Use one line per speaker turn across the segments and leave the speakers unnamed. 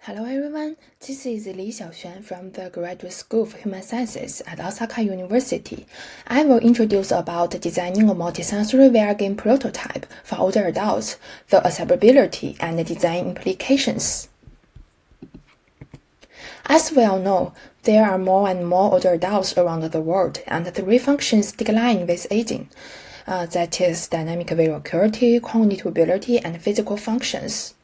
Hello everyone, this is Xiaoxuan from the Graduate School of Human Sciences at Osaka University. I will introduce about designing a multisensory VR game prototype for older adults, the acceptability and design implications. As we all know, there are more and more older adults around the world, and three functions decline with aging. That is dynamic visual acuity, cognitive ability, and physical functions.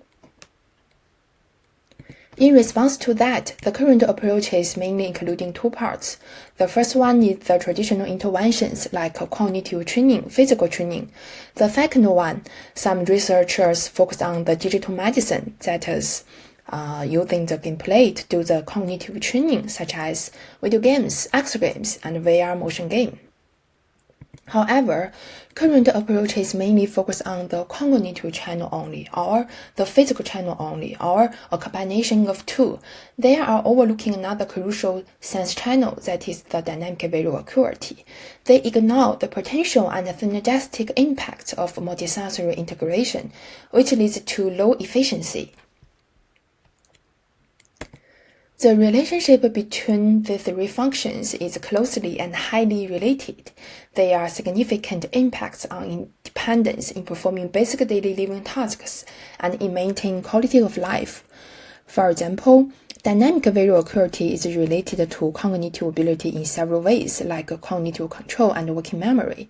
In response to that, the current approach is mainly including two parts. The first one is the traditional interventions like cognitive training, physical training. The second one, some researchers focus on the digital medicine, that is, using the gameplay to do the cognitive training, such as video games, X games, and VR motion game. However, current approaches mainly focus on the cognitive channel only, or the physical channel only, or a combination of two. They are overlooking another crucial sense channel, that is the dynamic visual acuity. They ignore the potential and synergistic impact of multisensory integration, which leads to low efficiency. The relationship between the three functions is closely and highly related. There are significant impacts on independence in performing basic daily living tasks and in maintaining quality of life. For example, dynamic visual acuity is related to cognitive ability in several ways, like cognitive control and working memory.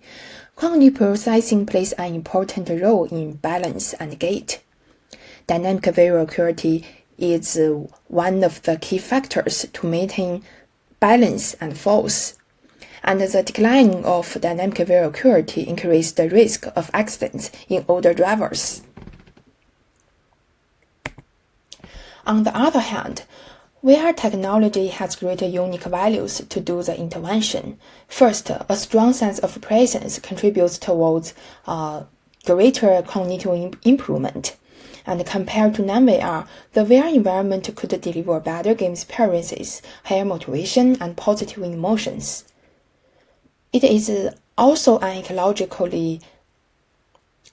Cognitive processing plays an important role in balance and gait. Dynamic visual acuity is one of the key factors to maintain balance and force. And the decline of dynamic visual acuity increases the risk of accidents in older drivers. On the other hand, VR technology has great unique values to do the intervention. First, a strong sense of presence contributes towards greater cognitive improvement. And compared to non-VR, the VR environment could deliver better game experiences, higher motivation, and positive emotions. It is also an ecologically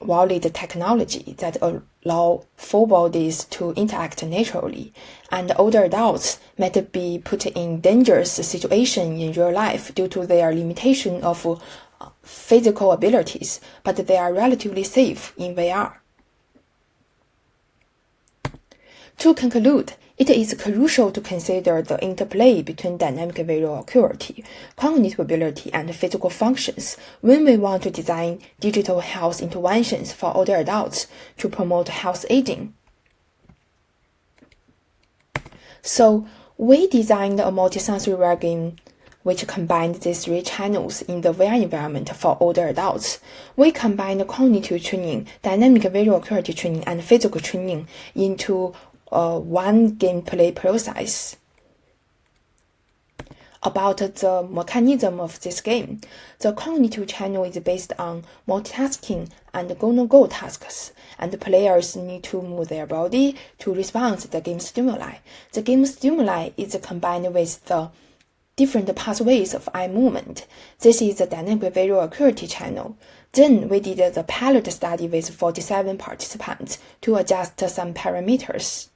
valid technology that allows full bodies to interact naturally, and older adults might be put in dangerous situations in real life due to their limitation of physical abilities, but they are relatively safe in VR. To conclude, it is crucial to consider the interplay between dynamic visual acuity, cognitive ability, and physical functions when we want to design digital health interventions for older adults to promote health aging. So, we designed a multisensory VR game which combined these three channels in the VR environment for older adults. We combined cognitive training, dynamic visual acuity training, and physical training into one gameplay process. About the mechanism of this game, the cognitive channel is based on multitasking and go-no-go tasks, and players need to move their body to respond to the game stimuli. The game stimuli is combined with the different pathways of eye movement. This is the dynamic visual acuity channel. Then we did the pilot study with 47 participants to adjust some parameters.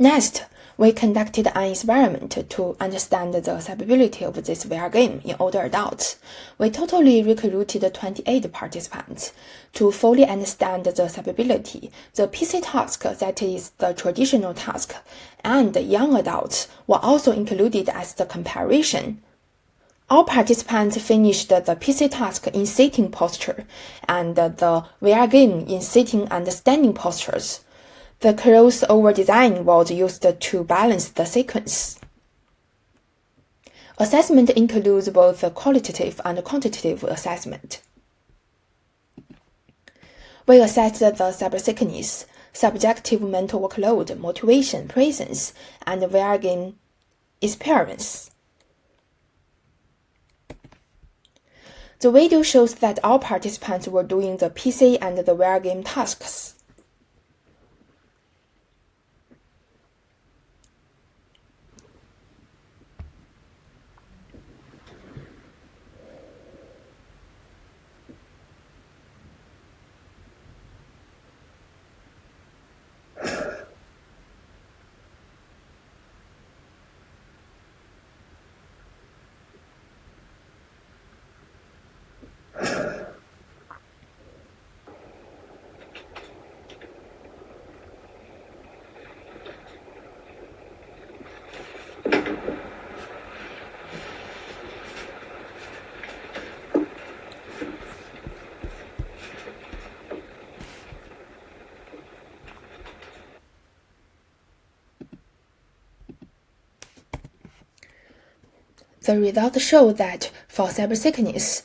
Next, we conducted an experiment to understand the acceptability of this VR game in older adults. We totally recruited 28 participants. To fully understand the acceptability, the PC task, that is the traditional task, and young adults were also included as the comparison. All participants finished the PC task in sitting posture and the VR game in sitting and standing postures. The crossover design was used to balance the sequence. Assessment includes both qualitative and quantitative assessment. We assessed the cybersickness, subjective mental workload, motivation, presence, and VR game experience. The video shows that all participants were doing the PC and the VR game tasks. The results show that for cybersickness,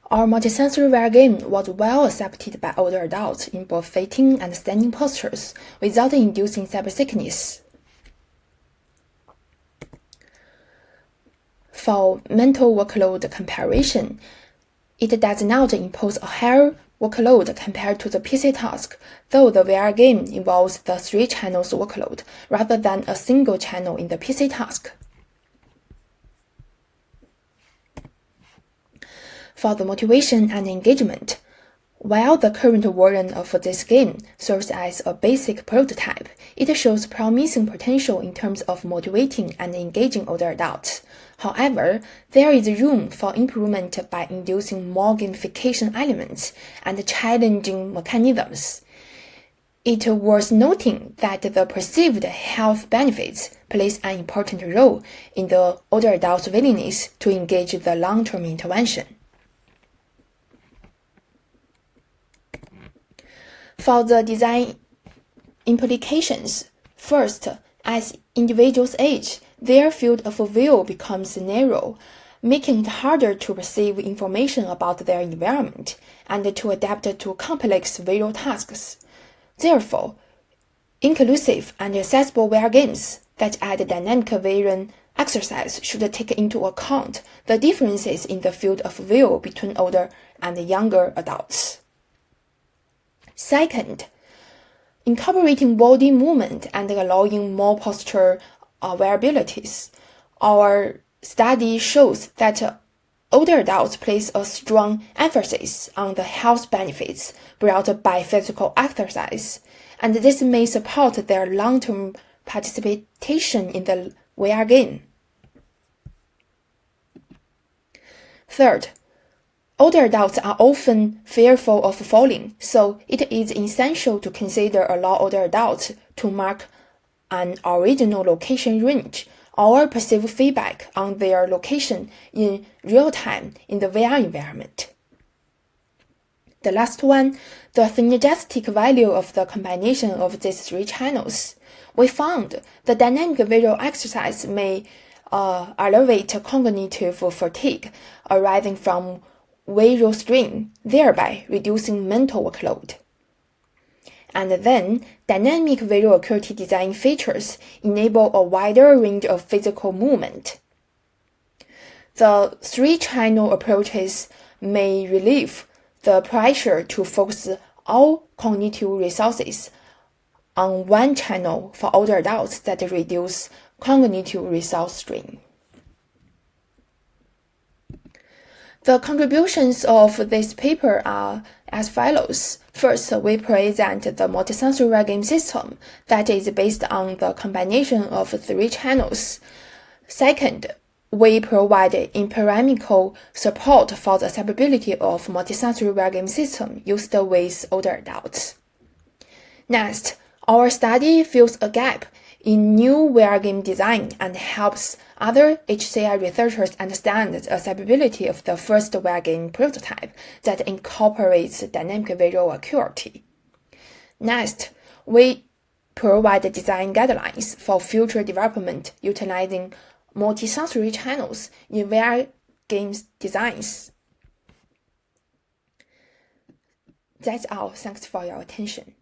our multisensory VR game was well accepted by older adults in both sitting and standing postures without inducing cybersickness. For mental workload comparison, it does not impose a higher workload compared to the PC task, though the VR game involves the 3 channels workload rather than a single channel in the PC task. For the motivation and engagement, while the current version of this game serves as a basic prototype, it shows promising potential in terms of motivating and engaging older adults. However, there is room for improvement by inducing more gamification elements and challenging mechanisms. It worth noting that the perceived health benefits plays an important role in the older adult's willingness to engage the long-term intervention. For the design implications, first, as individuals age, their field of view becomes narrow, making it harder to receive information about their environment and to adapt to complex visual tasks. Therefore, inclusive and accessible VR games that add dynamic vision exercise should take into account the differences in the field of view between older and younger adults. Second, incorporating body movement and allowing more posture variabilities. Our study shows that older adults place a strong emphasis on the health benefits brought by physical exercise, and this may support their long-term participation in the VR game. Third, older adults are often fearful of falling, so it is essential to consider allow older adults to mark an original location range or perceive feedback on their location in real time in the VR environment. The last one, the synergistic value of the combination of these 3 channels. We found the dynamic visual exercise may elevate cognitive fatigue arising from visual strain, thereby reducing mental workload. And then, dynamic visual acuity design features enable a wider range of physical movement. The 3-channel approaches may relieve the pressure to focus all cognitive resources on one channel for older adults that reduce cognitive resource strain. The contributions of this paper are as follows. First, we present the multisensory game system that is based on the combination of 3 channels. Second, we provide empirical support for the acceptability of multisensory game system used with older adults. Next, our study fills a gap in new VR game design and helps other HCI researchers understand the acceptability of the first VR game prototype that incorporates dynamic visual acuity. Next, we provide design guidelines for future development utilizing multisensory channels in VR games designs. That's all. Thanks for your attention.